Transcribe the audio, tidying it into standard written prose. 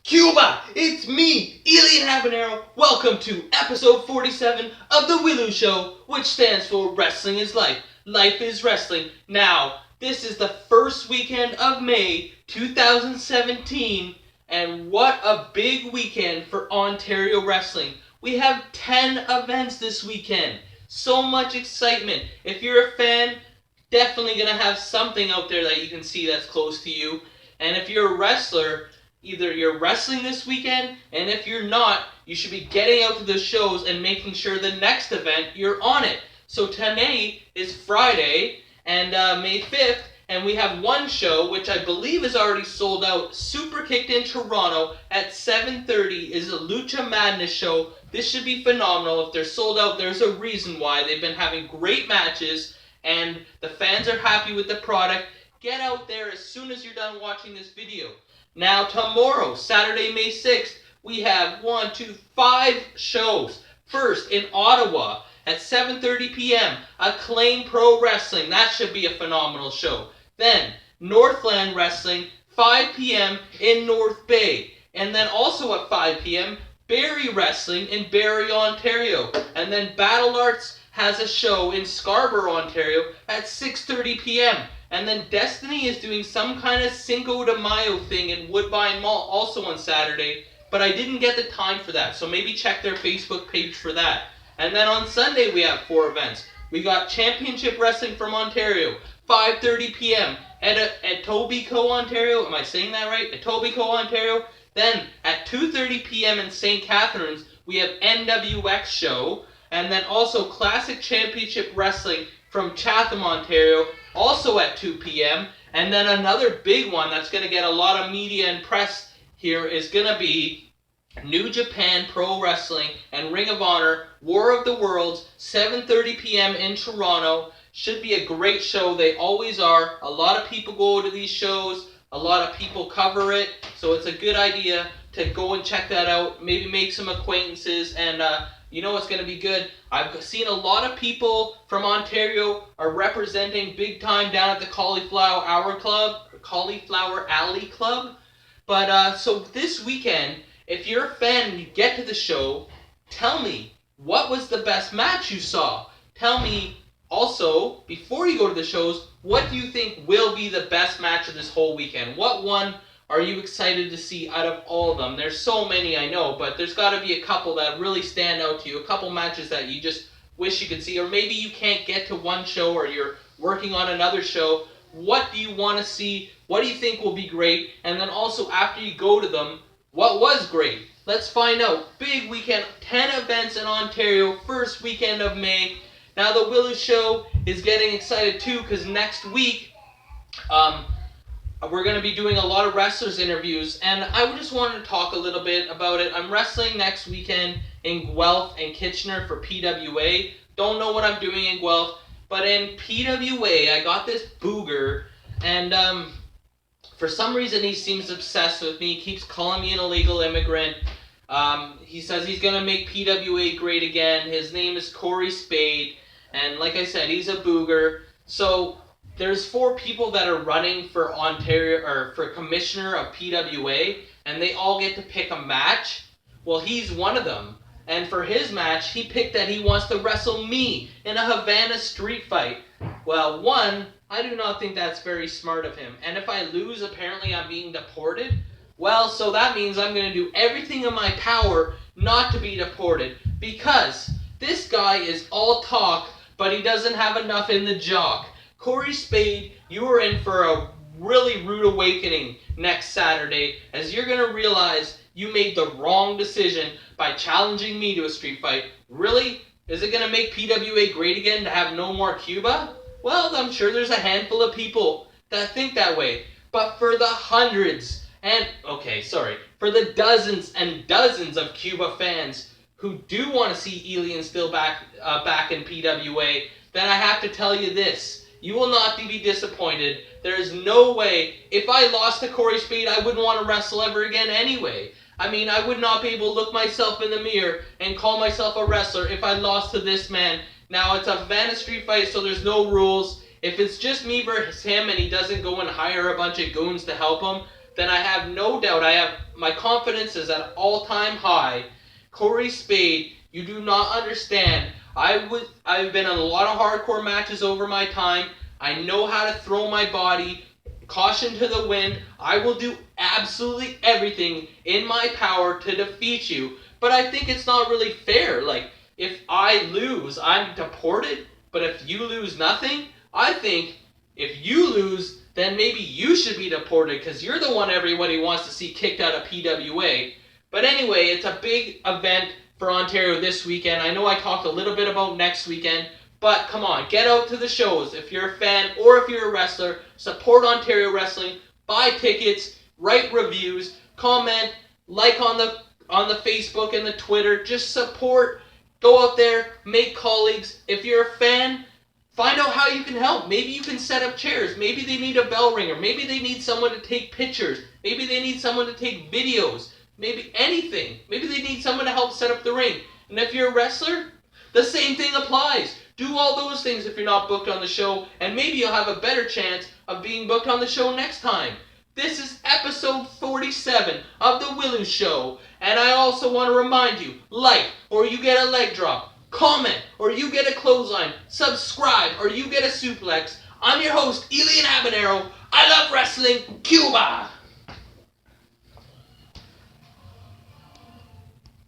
Cuba, it's me, Elian Habanero. Welcome to episode 47 of the W.I.L.L.I.W show, which stands for Wrestling is Life. Life is Wrestling. Now, this is the first weekend of May 2017, and what a big weekend for Ontario wrestling. We have 10 events this weekend. So much excitement. If you're a fan, definitely going to have something out there that you can see that's close to you. And if you're a wrestler, either you're wrestling this weekend, and if you're not, you should be getting out to the shows and making sure the next event you're on it. So today is Friday, and May 5th, and we have one show which I believe is already sold out. Super Kicked in Toronto at 7:30 is a Lucha Madness show. This should be phenomenal. If they're sold out, there's a reason why. They've been having great matches, and the fans are happy with the product. Get out there as soon as you're done watching this video. Now tomorrow, Saturday, May 6th, we have 5 shows. First, in Ottawa, at 7:30 p.m., Acclaim Pro Wrestling. That should be a phenomenal show. Then, Northland Wrestling, 5 p.m. in North Bay. And then also at 5 p.m., Barrie Wrestling in Barrie, Ontario. And then Battle Arts has a show in Scarborough, Ontario at 6:30 p.m. And then Destiny is doing some kind of Cinco de Mayo thing in Woodbine Mall also on Saturday, but I didn't get the time for that, so maybe check their Facebook page for that. And then on Sunday we have 4 events. We got Championship Wrestling from Ontario, 5:30 p.m. at Etobicoke, Ontario. Am I saying that right? Etobicoke, Ontario. Then at 2:30 p.m. in St. Catharines, we have NWX show, and then also Classic Championship Wrestling from Chatham, Ontario, also at 2 p.m. And then another big one that's going to get a lot of media and press here is going to be New Japan Pro Wrestling and Ring of Honor War of the Worlds, 7:30 p.m. in Toronto. Should be a great show. They always are. A lot of people go to these shows. A lot of people cover it. So it's a good idea to go and check that out. Maybe make some acquaintances, and you know what's going to be good? I've seen a lot of people from Ontario are representing big time down at the Cauliflower Alley Club. But so this weekend, if you're a fan and you get to the show, tell me, what was the best match you saw? Tell me also, before you go to the shows, what do you think will be the best match of this whole weekend? What one are you excited to see out of all of them? There's so many, I know, but there's got to be a couple that really stand out to you. A couple matches that you just wish you could see. Or maybe you can't get to one show or you're working on another show. What do you want to see? What do you think will be great? And then also, after you go to them, what was great? Let's find out. Big weekend, 10 events in Ontario, first weekend of May. Now the W.I.L.L.I.W show is getting excited too, because next week, we're going to be doing a lot of wrestlers interviews, and I just wanted to talk a little bit about it. I'm wrestling next weekend in Guelph and Kitchener for PWA. Don't know what I'm doing in Guelph, but in PWA, I got this booger, and for some reason he seems obsessed with me. He keeps calling me an illegal immigrant. He says he's going to make PWA great again. His name is Corey Spade, and like I said, he's a booger. So there's 4 people that are running for Ontario, or for commissioner of PWA, and they all get to pick a match. Well, he's one of them, and for his match, he picked that he wants to wrestle me in a Havana street fight. Well, one, I do not think that's very smart of him, and if I lose, apparently I'm being deported. Well, so that means I'm going to do everything in my power not to be deported, because this guy is all talk, but he doesn't have enough in the jock. Corey Spade, you are in for a really rude awakening next Saturday, as you're going to realize you made the wrong decision by challenging me to a street fight. Really? Is it going to make PWA great again to have no more Cuba? Well, I'm sure there's a handful of people that think that way. But for the hundreds, for the dozens and dozens of Cuba fans who do want to see Elian still back in PWA, then I have to tell you this. You will not be disappointed. There is no way. If I lost to Corey Spade, I wouldn't want to wrestle ever again anyway. I mean, I would not be able to look myself in the mirror and call myself a wrestler if I lost to this man. Now, it's a Havana street fight, so there's no rules. If it's just me versus him and he doesn't go and hire a bunch of goons to help him, then I have no doubt, I have my confidence is at all-time high. Corey Spade, you do not understand. I've been in a lot of hardcore matches over my time. I know how to throw my body. Caution to the wind. I will do absolutely everything in my power to defeat you. But I think it's not really fair. Like, if I lose, I'm deported. But if you lose nothing, I think if you lose, then maybe you should be deported because you're the one everybody wants to see kicked out of PWA. But anyway, it's a big event for Ontario this weekend. I know I talked a little bit about next weekend, but come on, get out to the shows. If you're a fan or if you're a wrestler, support Ontario Wrestling, buy tickets, write reviews, comment, like on the Facebook and the Twitter. Just support. Go out there, make colleagues. If you're a fan, find out how you can help. Maybe you can set up chairs. Maybe they need a bell ringer. Maybe they need someone to take pictures. Maybe they need someone to take videos. Maybe anything. Maybe they need someone to help set up the ring. And if you're a wrestler, the same thing applies. Do all those things if you're not booked on the show, and maybe you'll have a better chance of being booked on the show next time. This is episode 47 of The W.I.L.L.I.W Show, and I also want to remind you, like or you get a leg drop, comment or you get a clothesline, subscribe or you get a suplex. I'm your host, Elian Habanero. I love wrestling, Cuba!